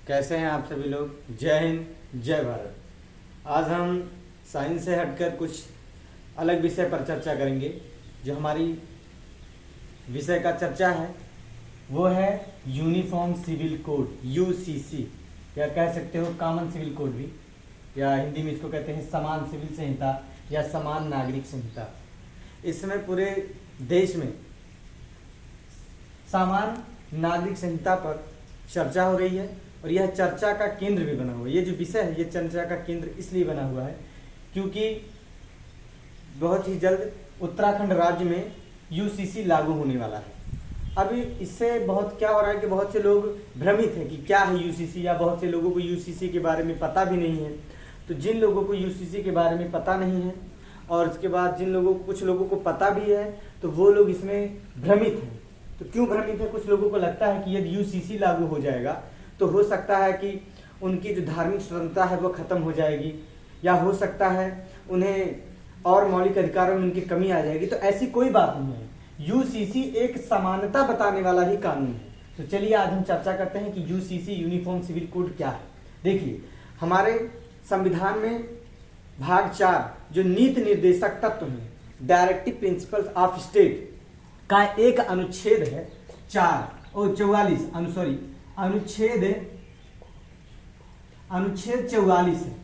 कैसे हैं आप सभी लोग। जय हिंद जय भारत। आज हम साइंस से हटकर कुछ अलग विषय पर चर्चा करेंगे। जो हमारी विषय का चर्चा है वो है यूनिफॉर्म सिविल कोड, यूसीसी, या कह सकते हो कॉमन सिविल कोड भी, या हिंदी में इसको कहते हैं समान सिविल संहिता या समान नागरिक संहिता। इसमें पूरे देश में समान नागरिक संहिता पर चर्चा हो रही है और यह चर्चा का केंद्र भी बना हुआ है। ये जो विषय है ये चर्चा का केंद्र इसलिए बना हुआ है क्योंकि बहुत ही जल्द उत्तराखंड राज्य में यूसीसी लागू होने वाला है। अभी इससे बहुत क्या हो रहा है कि बहुत से लोग भ्रमित हैं कि क्या है यूसीसी, या बहुत से लोगों को यूसीसी के बारे में पता भी नहीं है। तो जिन लोगों को यूसीसी के बारे में पता नहीं है और उसके बाद जिन लोगों कुछ लोगों को पता भी है तो वो लोग इसमें भ्रमित हैं। तो क्यों भ्रमित है? कुछ लोगों को लगता है कि यदि यूसीसी लागू हो जाएगा तो हो सकता है कि उनकी जो धार्मिक स्वतंत्रता है वो खत्म हो जाएगी, या हो सकता है उन्हें और मौलिक अधिकारों में उनकी कमी आ जाएगी। तो ऐसी कोई बात नहीं है। यूसीसी एक समानता बताने वाला ही कानून है। तो चलिए आज हम चर्चा करते हैं कि यूसीसी यूनिफॉर्म सिविल कोड क्या है। देखिए, हमारे संविधान में भाग 4 जो नीति निर्देशक तत्व है, डायरेक्टिव प्रिंसिपल्स ऑफ स्टेट का एक अनुच्छेद है 44 अनुच्छेद 44 है।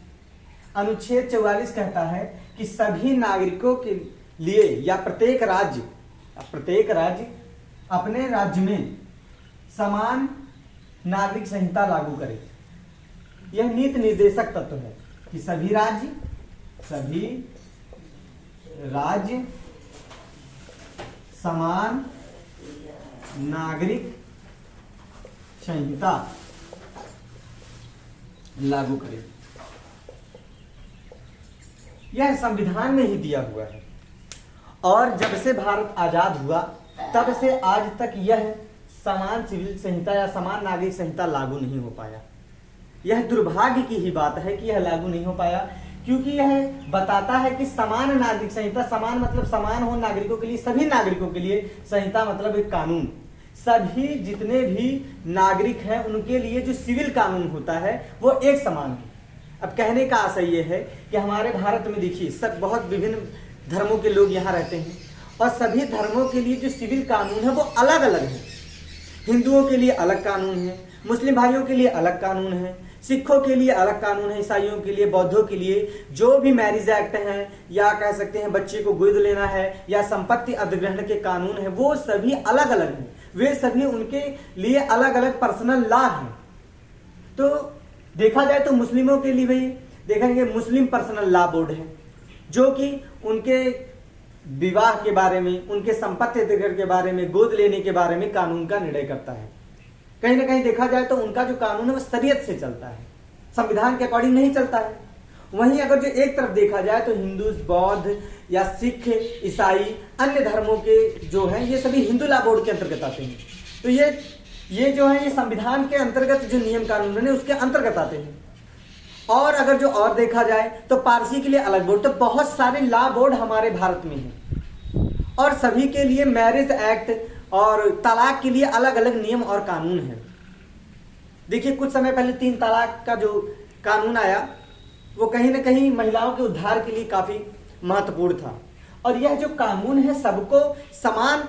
अनुच्छेद 44 कहता है कि सभी नागरिकों के लिए या प्रत्येक राज्य अपने राज्य में समान नागरिक संहिता लागू करे। यह नीति निर्देशक तत्व है कि सभी राज्य समान नागरिक संहिता लागू करे। यह संविधान में ही दिया हुआ है और जब से भारत आजाद हुआ तब से आज तक यह समान सिविल संहिता या समान नागरिक संहिता लागू नहीं हो पाया। यह दुर्भाग्य की ही बात है कि यह लागू नहीं हो पाया, क्योंकि यह बताता है कि समान नागरिक संहिता, समान मतलब समान हो नागरिकों के लिए, सभी नागरिकों के लिए, संहिता मतलब एक कानून। सभी जितने भी नागरिक हैं उनके लिए जो सिविल कानून होता है वो एक समान है। अब कहने का आशय यह है कि हमारे भारत में देखिए सब बहुत विभिन्न धर्मों के लोग यहाँ रहते हैं और सभी धर्मों के लिए जो सिविल कानून है वो अलग अलग है। हिंदुओं के लिए अलग कानून है, मुस्लिम भाइयों के लिए अलग कानून है, सिखों के लिए अलग कानून है, ईसाइयों के लिए, बौद्धों के लिए जो भी मैरिज एक्ट हैं, या कह सकते हैं बच्चे को गोद लेना है, या संपत्ति अधिग्रहण के कानून है, वो सभी अलग अलग हैं। वे सभी उनके लिए अलग अलग पर्सनल लॉ हैं। तो देखा जाए तो मुस्लिमों के लिए भी देखेंगे मुस्लिम पर्सनल लॉ बोर्ड है जो कि उनके विवाह के बारे में, उनके संपत्ति अधिग्रहण के बारे में, गोद लेने के बारे में कानून का निर्णय करता है। कहीं ना कहीं देखा जाए तो उनका जो कानून है वो शरीयत से चलता है, संविधान के अकॉर्डिंग नहीं चलता है। वहीं अगर जो एक तरफ देखा जाए तो हिंदू, बौद्ध या सिख, ईसाई, अन्य धर्मों के जो हैं ये सभी हिंदू लॉ बोर्ड के अंतर्गत आते हैं। तो ये जो है ये संविधान के अंतर्गत जो नियम कानून है उसके अंतर्गत आते हैं। और अगर जो और देखा जाए तो पारसी के लिए अलग बोर्ड। तो बहुत सारे लॉ बोर्ड हमारे भारत में हैं और सभी के लिए मैरिज एक्ट और तलाक के लिए अलग अलग नियम और कानून है। देखिए, कुछ समय पहले 3 तलाक का जो कानून आया वो कहीं ना कहीं महिलाओं के उद्धार के लिए काफी महत्वपूर्ण था। और यह जो कानून है सबको समान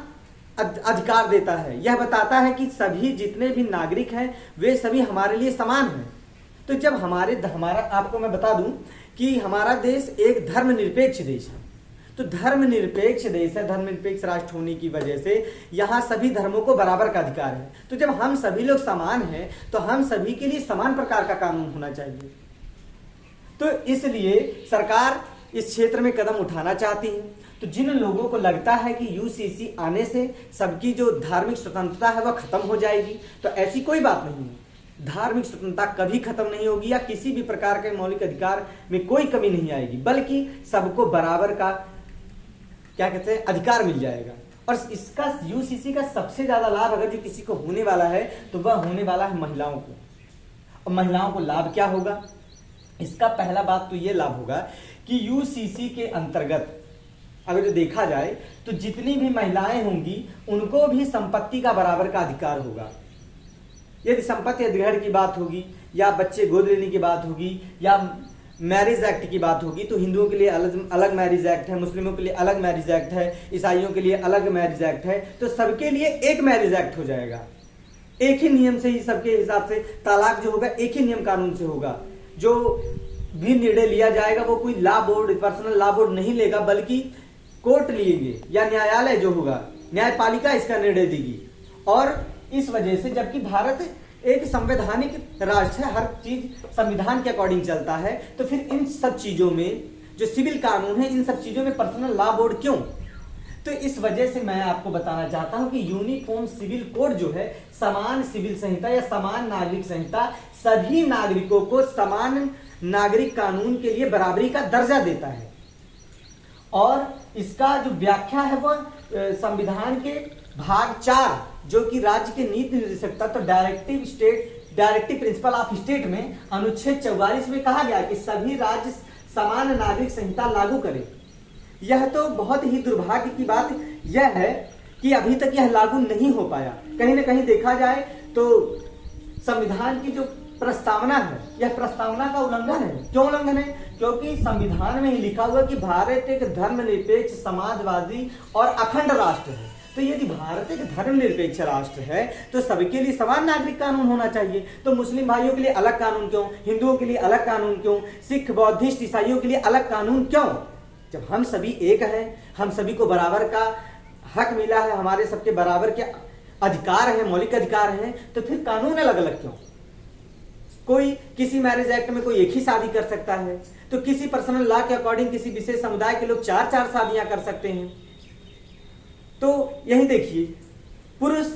अधिकार देता है। यह बताता है कि सभी जितने भी नागरिक हैं वे सभी हमारे लिए समान हैं। तो जब हमारा आपको मैं बता दूं कि हमारा देश एक धर्मनिरपेक्ष देश है। तो धर्मनिरपेक्ष देश है, धर्मनिरपेक्ष राष्ट्र होने की वजह से यहाँ सभी धर्मों को बराबर का अधिकार है। तो जब हम सभी लोग समान हैं तो हम सभी के लिए समान प्रकार का कानून होना चाहिए। तो इसलिए सरकार इस क्षेत्र में कदम उठाना चाहती है। तो जिन लोगों को लगता है कि यूसीसी आने से सबकी जो धार्मिक स्वतंत्रता है वह खत्म हो जाएगी, तो ऐसी कोई बात नहीं है। धार्मिक स्वतंत्रता कभी खत्म नहीं होगी या किसी भी प्रकार के मौलिक अधिकार में कोई कमी नहीं आएगी, बल्कि सबको बराबर का क्या कहते हैं अधिकार मिल जाएगा। और इसका यूसीसी का सबसे ज्यादा लाभ अगर जो किसी को होने वाला है तो वह होने वाला है महिलाओं को। और महिलाओं को लाभ क्या होगा? इसका पहला बात तो ये लाभ होगा कि यूसीसी के अंतर्गत अगर जो देखा जाए तो जितनी भी महिलाएं होंगी उनको भी संपत्ति का बराबर का अधिकार होगा। यदि संपत्ति अधिग्रहण की बात होगी, या बच्चे गोद लेने की बात होगी, या मैरिज एक्ट की बात होगी, तो हिंदुओं के लिए अलग मैरिज एक्ट है, मुस्लिमों के लिए अलग मैरिज एक्ट है, ईसाइयों के लिए अलग मैरिज एक्ट है। तो सबके लिए एक मैरिज एक्ट हो जाएगा, एक ही नियम से ही सबके हिसाब से तलाक जो होगा एक ही नियम कानून से होगा। जो भी निर्णय लिया जाएगा वो कोई law board, personal law board नहीं लेगा, बल्कि कोर्ट लेंगे या न्यायालय जो होगा, न्यायपालिका इसका निर्णय देगी। और इस वजह से, जबकि भारत एक संवैधानिक राष्ट्र है, हर चीज संविधान के अकॉर्डिंग चलता है, तो फिर इन सब चीजों में जो सिविल कानून है, इन सब चीजों में पर्सनल लॉ बोर्ड क्यों? तो इस वजह से मैं आपको बताना चाहता हूं कि यूनिफॉर्म सिविल कोड जो है, समान सिविल संहिता या समान नागरिक संहिता, सभी नागरिकों को समान नागरिक कानून के लिए बराबरी का दर्जा देता है। और इसका जो व्याख्या है वो संविधान के भाग 4 जो कि राज्य के नीति निर्देशकता, तो डायरेक्टिव प्रिंसिपल ऑफ स्टेट में अनुच्छेद 44 में कहा गया कि सभी राज्य समान नागरिक संहिता लागू करें। यह तो बहुत ही दुर्भाग्य की बात यह है कि अभी तक यह लागू नहीं हो पाया। कहीं ना कहीं देखा जाए तो संविधान की जो प्रस्तावना है, यह प्रस्तावना का उल्लंघन है। क्यों उल्लंघन है? क्योंकि संविधान में ही लिखा हुआ कि भारत एक धर्मनिरपेक्ष, समाजवादी और अखंड राष्ट्र है। तो यदि भारत एक धर्मनिरपेक्ष राष्ट्र है तो सबके लिए समान नागरिक कानून होना चाहिए। तो मुस्लिम भाइयों के लिए अलग कानून क्यों, हिंदुओं के लिए अलग कानून क्यों, सिख, बौद्धिस्ट, ईसाइयों के लिए अलग कानून क्यों? जब हम सभी एक हैं, हम सभी को बराबर का हक मिला है, हमारे सबके बराबर के अधिकार हैं, मौलिक अधिकार हैं, तो फिर कानून अलग अलग क्यों? कोई किसी मैरिज एक्ट में कोई एक ही शादी कर सकता है, तो किसी पर्सनल लॉ के अकॉर्डिंग किसी विशेष समुदाय के लोग 4-4 शादियां कर सकते हैं। तो यही देखिए, पुरुष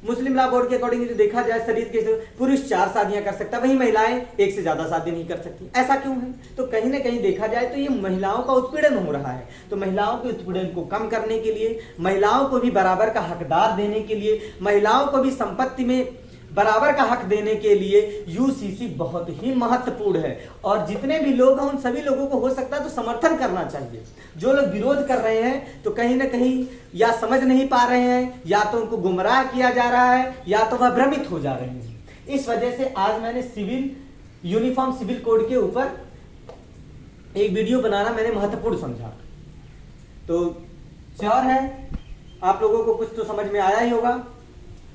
मुस्लिम लॉ बोर्ड के अकॉर्डिंग जो देखा जाए, शरीर के पुरुष 4 शादियां कर सकता है, वहीं महिलाएं एक से ज्यादा शादी नहीं कर सकती। ऐसा क्यों है? तो कहीं ना कहीं देखा जाए तो ये महिलाओं का उत्पीड़न हो रहा है। तो महिलाओं के उत्पीड़न को कम करने के लिए, महिलाओं को भी बराबर का हकदार देने के लिए, महिलाओं को भी संपत्ति में बराबर का हक देने के लिए यूसीसी बहुत ही महत्वपूर्ण है। और जितने भी लोग हैं उन सभी लोगों को हो सकता है तो समर्थन करना चाहिए। जो लोग विरोध कर रहे हैं तो कहीं ना कहीं या समझ नहीं पा रहे हैं, या तो उनको गुमराह किया जा रहा है, या तो वह भ्रमित हो जा रहे हैं। इस वजह से आज मैंने यूनिफॉर्म सिविल कोड के ऊपर एक वीडियो बनाना मैंने महत्वपूर्ण समझा। तो श्योर है आप लोगों को कुछ तो समझ में आया ही होगा।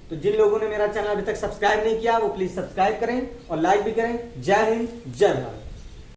तो जिन लोगों ने मेरा चैनल अभी तक सब्सक्राइब नहीं किया वो प्लीज सब्सक्राइब करें और लाइक भी करें। जय हिंद, जय भारत।